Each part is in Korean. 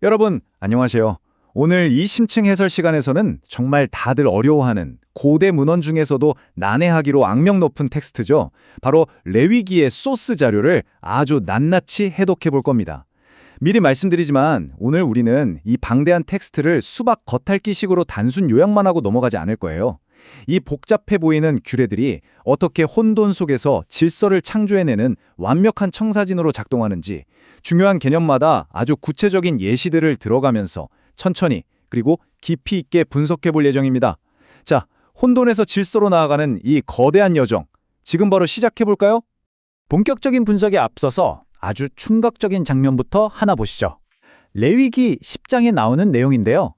여러분, 안녕하세요. 오늘 이 심층 해설 시간에서는 정말 다들 어려워하는 고대 문헌 중에서도 난해하기로 악명 높은 텍스트죠. 바로 레위기의 소스 자료를 아주 낱낱이 해독해 볼 겁니다. 미리 말씀드리지만 오늘 우리는 이 방대한 텍스트를 수박 겉핥기식으로 단순 요약만 하고 넘어가지 않을 거예요. 이 복잡해 보이는 규례들이 어떻게 혼돈 속에서 질서를 창조해내는 완벽한 청사진으로 작동하는지 중요한 개념마다 아주 구체적인 예시들을 들어가면서 천천히 그리고 깊이 있게 분석해 볼 예정입니다. 자, 혼돈에서 질서로 나아가는 이 거대한 여정, 지금 바로 시작해 볼까요? 본격적인 분석에 앞서서 아주 충격적인 장면부터 하나 보시죠. 레위기 10장에 나오는 내용인데요.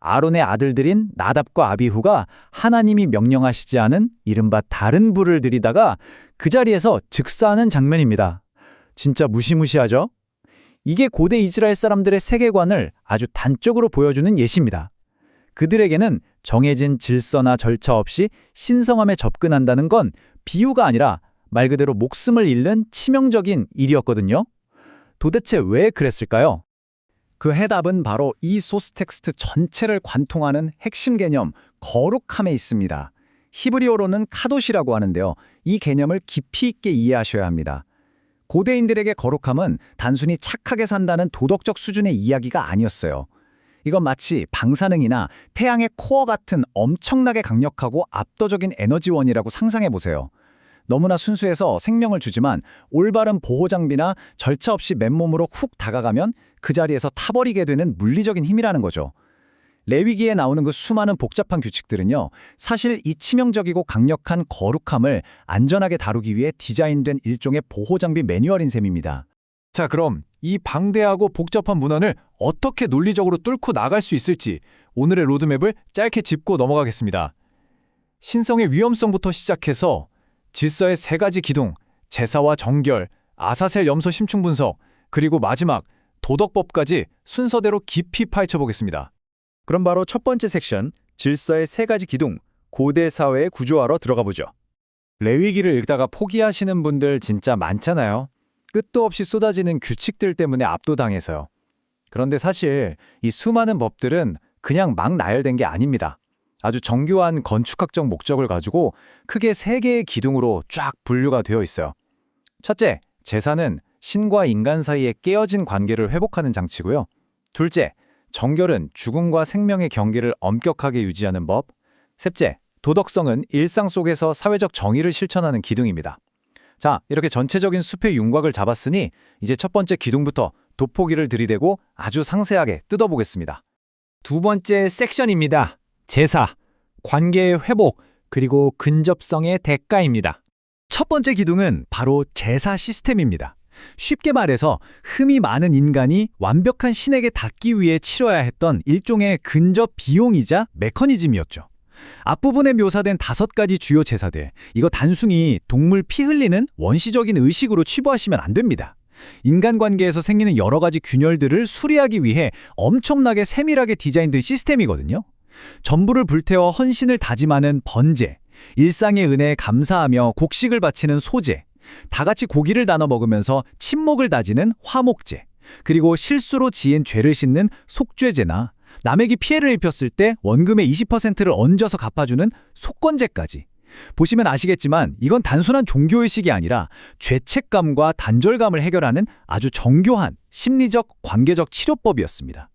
아론의 아들들인 나답과 아비후가 하나님이 명령하시지 않은 이른바 다른 불을 들이다가 그 자리에서 즉사하는 장면입니다. 진짜 무시무시하죠? 이게 고대 이스라엘 사람들의 세계관을 아주 단적으로 보여주는 예시입니다. 그들에게는 정해진 질서나 절차 없이 신성함에 접근한다는 건 비유가 아니라 말 그대로 목숨을 잃는 치명적인 일이었거든요. 도대체 왜 그랬을까요? 그 해답은 바로 이 소스 텍스트 전체를 관통하는 핵심 개념, 거룩함에 있습니다. 히브리어로는 카도시라고 하는데요. 이 개념을 깊이 있게 이해하셔야 합니다. 고대인들에게 거룩함은 단순히 착하게 산다는 도덕적 수준의 이야기가 아니었어요. 이건 마치 방사능이나 태양의 코어 같은 엄청나게 강력하고 압도적인 에너지원이라고 상상해 보세요. 너무나 순수해서 생명을 주지만 올바른 보호 장비나 절차 없이 맨몸으로 훅 다가가면 그 자리에서 타버리게 되는 물리적인 힘이라는 거죠. 레위기에 나오는 그 수많은 복잡한 규칙들은요, 사실 이 치명적이고 강력한 거룩함을 안전하게 다루기 위해 디자인된 일종의 보호 장비 매뉴얼인 셈입니다. 자, 그럼 이 방대하고 복잡한 문헌을 어떻게 논리적으로 뚫고 나갈 수 있을지 오늘의 로드맵을 짧게 짚고 넘어가겠습니다. 신성의 위험성부터 시작해서 질서의 세 가지 기둥, 제사와 정결, 아사셀 염소 심층 분석, 그리고 마지막 도덕법까지 순서대로 깊이 파헤쳐 보겠습니다. 그럼 바로 첫 번째 섹션, 질서의 세 가지 기둥, 고대 사회의 구조화로 들어가 보죠. 레위기를 읽다가 포기하시는 분들 진짜 많잖아요. 끝도 없이 쏟아지는 규칙들 때문에 압도당해서요. 그런데 사실 이 수많은 법들은 그냥 막 나열된 게 아닙니다. 아주 정교한 건축학적 목적을 가지고 크게 세 개의 기둥으로 쫙 분류가 되어 있어요. 첫째, 제사는 신과 인간 사이의 깨어진 관계를 회복하는 장치고요. 둘째, 정결은 죽음과 생명의 경계를 엄격하게 유지하는 법. 셋째, 도덕성은 일상 속에서 사회적 정의를 실천하는 기둥입니다. 자, 이렇게 전체적인 숲의 윤곽을 잡았으니 이제 첫 번째 기둥부터 돋보기를 들이대고 아주 상세하게 뜯어보겠습니다. 두 번째 섹션입니다. 제사, 관계의 회복, 그리고 근접성의 대가입니다. 첫 번째 기둥은 바로 제사 시스템입니다. 쉽게 말해서 흠이 많은 인간이 완벽한 신에게 닿기 위해 치러야 했던 일종의 근접 비용이자 메커니즘이었죠. 앞부분에 묘사된 5가지 주요 제사들, 이거 단순히 동물 피 흘리는 원시적인 의식으로 치부하시면 안 됩니다. 인간관계에서 생기는 여러 가지 균열들을 수리하기 위해 엄청나게 세밀하게 디자인된 시스템이거든요. 전부를 불태워 헌신을 다짐하는 번제, 일상의 은혜에 감사하며 곡식을 바치는 소제, 다 같이 고기를 나눠 먹으면서 친목을 다지는 화목제, 그리고 실수로 지은 죄를 씻는 속죄제나 남에게 피해를 입혔을 때 원금의 20%를 얹어서 갚아주는 속건제까지. 보시면 아시겠지만 이건 단순한 종교의식이 아니라 죄책감과 단절감을 해결하는 아주 정교한 심리적, 관계적 치료법이었습니다.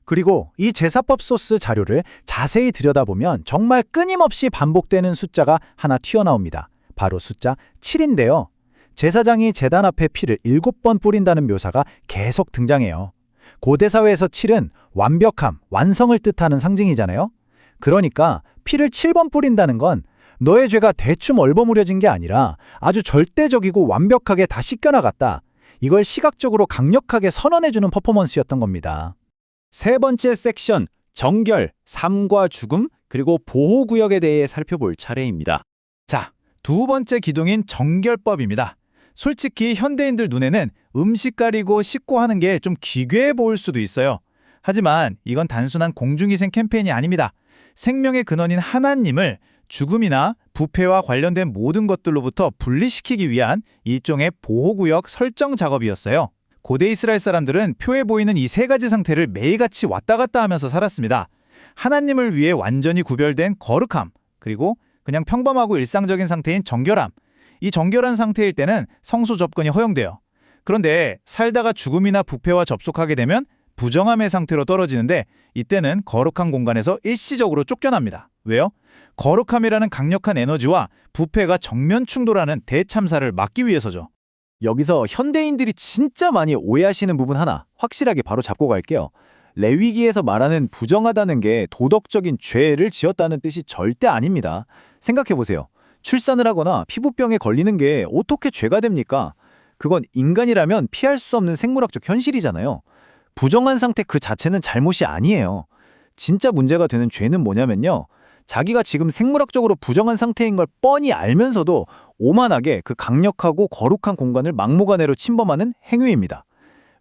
그리고 이 제사법 소스 자료를 자세히 들여다보면 정말 끊임없이 반복되는 숫자가 하나 튀어나옵니다. 바로 숫자 7인데요. 제사장이 제단 앞에 피를 7번 뿌린다는 묘사가 계속 등장해요. 고대 사회에서 7은 완벽함, 완성을 뜻하는 상징이잖아요. 그러니까 피를 7번 뿌린다는 건 너의 죄가 대충 얼버무려진 게 아니라 아주 절대적이고 완벽하게 다 씻겨나갔다. 이걸 시각적으로 강력하게 선언해주는 퍼포먼스였던 겁니다. 세 번째 섹션, 정결, 삶과 죽음, 그리고 보호구역에 대해 살펴볼 차례입니다. 자, 두 번째 기둥인 정결법입니다. 솔직히 현대인들 눈에는 음식 가리고 씻고 하는 게 좀 기괴해 보일 수도 있어요. 하지만 이건 단순한 공중위생 캠페인이 아닙니다. 생명의 근원인 하나님을 죽음이나 부패와 관련된 모든 것들로부터 분리시키기 위한 일종의 보호구역 설정 작업이었어요. 고대 이스라엘 사람들은 표에 보이는 이 세 가지 상태를 매일같이 왔다 갔다 하면서 살았습니다. 하나님을 위해 완전히 구별된 거룩함, 그리고 그냥 평범하고 일상적인 상태인 정결함. 이 정결한 상태일 때는 성소 접근이 허용돼요. 그런데 살다가 죽음이나 부패와 접촉하게 되면 부정함의 상태로 떨어지는데 이때는 거룩한 공간에서 일시적으로 쫓겨납니다. 왜요? 거룩함이라는 강력한 에너지와 부패가 정면 충돌하는 대참사를 막기 위해서죠. 여기서 현대인들이 진짜 많이 오해하시는 부분 하나 확실하게 바로 잡고 갈게요. 레위기에서 말하는 부정하다는 게 도덕적인 죄를 지었다는 뜻이 절대 아닙니다. 생각해보세요. 출산을 하거나 피부병에 걸리는 게 어떻게 죄가 됩니까? 그건 인간이라면 피할 수 없는 생물학적 현실이잖아요. 부정한 상태 그 자체는 잘못이 아니에요. 진짜 문제가 되는 죄는 뭐냐면요. 자기가 지금 생물학적으로 부정한 상태인 걸 뻔히 알면서도 오만하게 그 강력하고 거룩한 공간을 막무가내로 침범하는 행위입니다.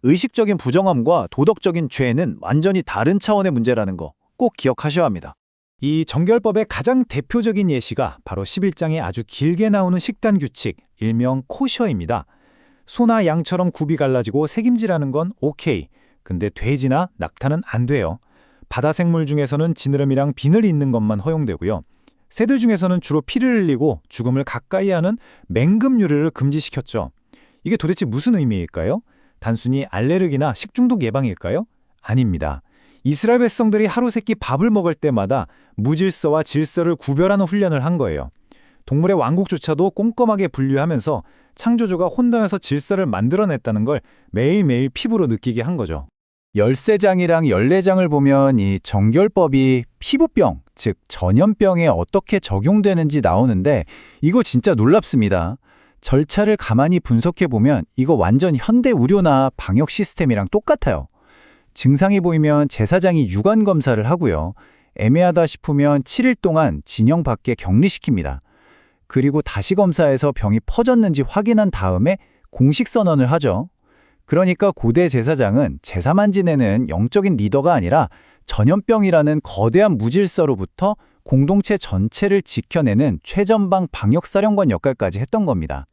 의식적인 부정함과 도덕적인 죄는 완전히 다른 차원의 문제라는 거 꼭 기억하셔야 합니다. 이 정결법의 가장 대표적인 예시가 바로 11장에 아주 길게 나오는 식단 규칙, 일명 코셔입니다. 소나 양처럼 굽이 갈라지고 새김질하는 건 오케이. 근데 돼지나 낙타는 안 돼요. 바다 생물 중에서는 지느러미랑 비늘 있는 것만 허용되고요. 새들 중에서는 주로 피를 흘리고 죽음을 가까이 하는 맹금류를 금지시켰죠. 이게 도대체 무슨 의미일까요? 단순히 알레르기나 식중독 예방일까요? 아닙니다. 이스라엘 백성들이 하루 세끼 밥을 먹을 때마다 무질서와 질서를 구별하는 훈련을 한 거예요. 동물의 왕국조차도 꼼꼼하게 분류하면서 창조주가 혼돈에서 질서를 만들어냈다는 걸 매일매일 피부로 느끼게 한 거죠. 13장이랑 14장을 보면 이 정결법이 피부병, 즉 전염병에 어떻게 적용되는지 나오는데 이거 진짜 놀랍습니다. 절차를 가만히 분석해보면 이거 완전 현대 의료나 방역 시스템이랑 똑같아요. 증상이 보이면 제사장이 유관 검사를 하고요. 애매하다 싶으면 7일 동안 진영 밖에 격리시킵니다. 그리고 다시 검사해서 병이 퍼졌는지 확인한 다음에 공식 선언을 하죠. 그러니까 고대 제사장은 제사만 지내는 영적인 리더가 아니라 전염병이라는 거대한 무질서로부터 공동체 전체를 지켜내는 최전방 방역사령관 역할까지 했던 겁니다.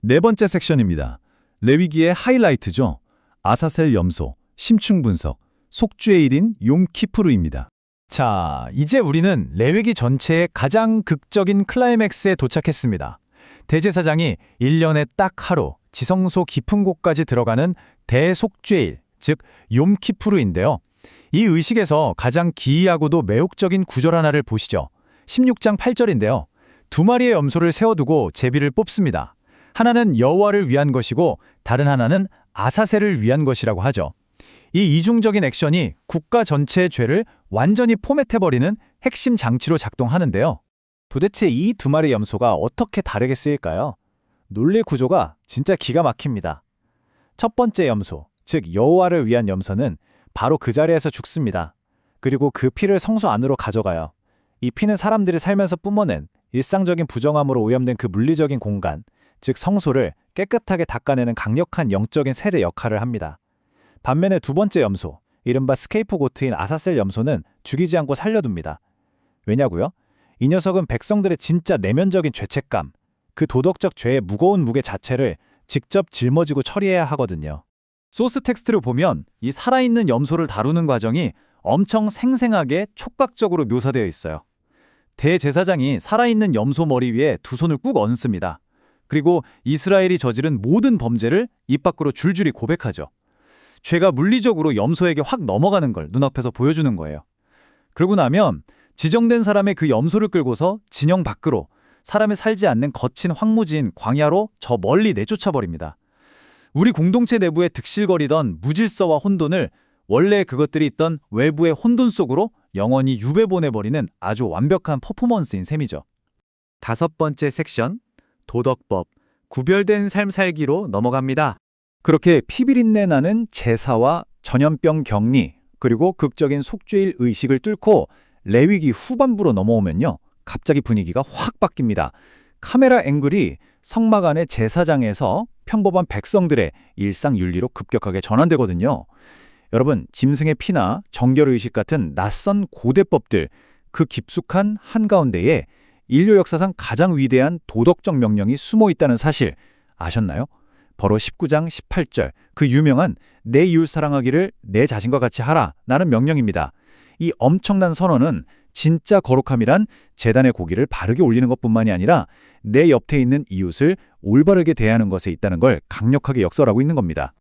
네 번째 섹션입니다. 레위기의 하이라이트죠. 아사셀 염소, 심층 분석, 속죄의 일인 욤키푸르입니다. 자, 이제 우리는 레위기 전체의 가장 극적인 클라이맥스에 도착했습니다. 대제사장이 1년에 딱 하루 지성소 깊은 곳까지 들어가는 대속죄일, 즉 욤키푸르인데요. 이 의식에서 가장 기이하고도 매혹적인 구절 하나를 보시죠. 16장 8절인데요. 두 마리의 염소를 세워두고 제비를 뽑습니다. 하나는 여호와를 위한 것이고 다른 하나는 아사셀을 위한 것이라고 하죠. 이 이중적인 액션이 국가 전체의 죄를 완전히 포맷해버리는 핵심 장치로 작동하는데요. 도대체 이 두 마리 염소가 어떻게 다르게 쓰일까요? 논리 구조가 진짜 기가 막힙니다. 첫 번째 염소, 즉 여호와를 위한 염소는 바로 그 자리에서 죽습니다. 그리고 그 피를 성소 안으로 가져가요. 이 피는 사람들이 살면서 뿜어낸 일상적인 부정함으로 오염된 그 물리적인 공간, 즉 성소를 깨끗하게 닦아내는 강력한 영적인 세제 역할을 합니다. 반면에 두 번째 염소, 이른바 스케이프고트인 아사셀 염소는 죽이지 않고 살려둡니다. 왜냐고요? 이 녀석은 백성들의 진짜 내면적인 죄책감, 그 도덕적 죄의 무거운 무게 자체를 직접 짊어지고 처리해야 하거든요. 소스 텍스트를 보면 이 살아있는 염소를 다루는 과정이 엄청 생생하게 촉각적으로 묘사되어 있어요. 대제사장이 살아있는 염소 머리 위에 두 손을 꾹 얹습니다. 그리고 이스라엘이 저지른 모든 범죄를 입 밖으로 줄줄이 고백하죠. 죄가 물리적으로 염소에게 확 넘어가는 걸 눈앞에서 보여주는 거예요. 그러고 나면 지정된 사람의 그 염소를 끌고서 진영 밖으로 사람이 살지 않는 거친 황무지인 광야로 저 멀리 내쫓아버립니다. 우리 공동체 내부에 득실거리던 무질서와 혼돈을 원래 그것들이 있던 외부의 혼돈 속으로 영원히 유배보내버리는 아주 완벽한 퍼포먼스인 셈이죠. 다섯 번째 섹션, 도덕법, 구별된 삶 살기로 넘어갑니다. 그렇게 피비린내 나는 제사와 전염병 격리, 그리고 극적인 속죄일 의식을 뚫고 레위기 후반부로 넘어오면요. 갑자기 분위기가 확 바뀝니다. 카메라 앵글이 성막 안의 제사장에서 평범한 백성들의 일상 윤리로 급격하게 전환되거든요. 여러분, 짐승의 피나 정결의식 같은 낯선 고대법들, 그 깊숙한 한가운데에 인류 역사상 가장 위대한 도덕적 명령이 숨어 있다는 사실 아셨나요? 바로 19장 18절, 그 유명한 내 이웃 사랑하기를 내 자신과 같이 하라 라는 명령입니다. 이 엄청난 선언은 진짜 거룩함이란 제단의 고기를 바르게 올리는 것뿐만이 아니라 내 옆에 있는 이웃을 올바르게 대하는 것에 있다는 걸 강력하게 역설하고 있는 겁니다.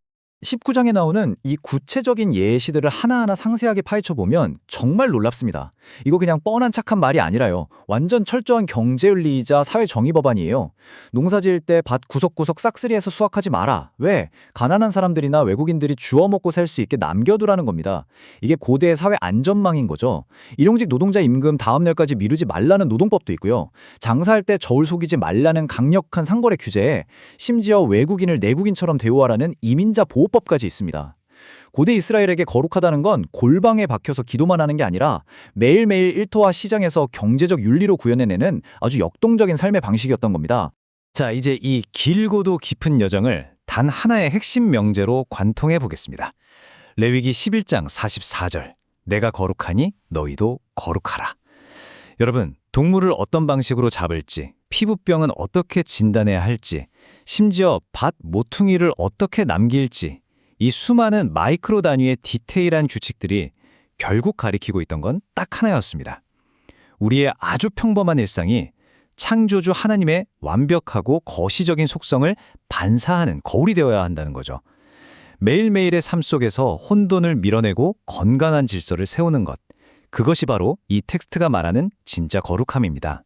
19장에 나오는 이 구체적인 예시들을 하나하나 상세하게 파헤쳐 보면 정말 놀랍습니다. 이거 그냥 뻔한 착한 말이 아니라요. 완전 철저한 경제윤리이자 사회정의 법안이에요. 농사 지을 때 밭 구석구석 싹쓸이해서 수확하지 마라. 왜? 가난한 사람들이나 외국인들이 주워 먹고 살 수 있게 남겨두라는 겁니다. 이게 고대의 사회 안전망인 거죠. 일용직 노동자 임금 다음 날까지 미루지 말라는 노동법도 있고요. 장사할 때 저울 속이지 말라는 강력한 상거래 규제에 심지어 외국인을 내국인처럼 대우하라는 이민자 보호법까지 있습니다. 고대 이스라엘에게 거룩하다는 건 골방에 박혀서 기도만 하는 게 아니라 매일매일 일터와 시장에서 경제적 윤리로 구현해내는 아주 역동적인 삶의 방식이었던 겁니다. 자, 이제 이 길고도 깊은 여정을 단 하나의 핵심 명제로 관통해 보겠습니다. 레위기 11장 44절. 내가 거룩하니 너희도 거룩하라. 여러분, 동물을 어떤 방식으로 잡을지, 피부병은 어떻게 진단해야 할지, 심지어 밭 모퉁이를 어떻게 남길지, 이 수많은 마이크로 단위의 디테일한 규칙들이 결국 가리키고 있던 건 딱 하나였습니다. 우리의 아주 평범한 일상이 창조주 하나님의 완벽하고 거시적인 속성을 반사하는 거울이 되어야 한다는 거죠. 매일매일의 삶 속에서 혼돈을 밀어내고 건강한 질서를 세우는 것. 그것이 바로 이 텍스트가 말하는 진짜 거룩함입니다.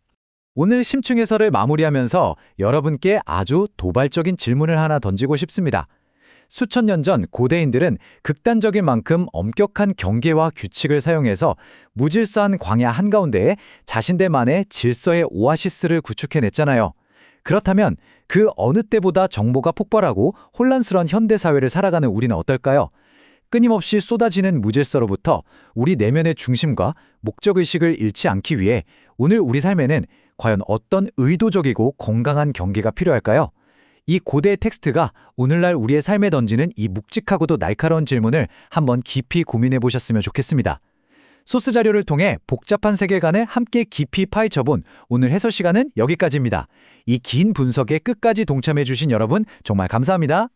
오늘 심층 해설을 마무리하면서 여러분께 아주 도발적인 질문을 하나 던지고 싶습니다. 수천 년 전 고대인들은 극단적인 만큼 엄격한 경계와 규칙을 사용해서 무질서한 광야 한가운데에 자신들만의 질서의 오아시스를 구축해냈잖아요. 그렇다면 그 어느 때보다 정보가 폭발하고 혼란스러운 현대사회를 살아가는 우리는 어떨까요? 끊임없이 쏟아지는 무질서로부터 우리 내면의 중심과 목적의식을 잃지 않기 위해 오늘 우리 삶에는 과연 어떤 의도적이고 건강한 경계가 필요할까요? 이 고대 텍스트가 오늘날 우리의 삶에 던지는 이 묵직하고도 날카로운 질문을 한번 깊이 고민해 보셨으면 좋겠습니다. 소스 자료를 통해 복잡한 세계관을 함께 깊이 파헤쳐본 오늘 해설 시간은 여기까지입니다. 이 긴 분석에 끝까지 동참해 주신 여러분 정말 감사합니다.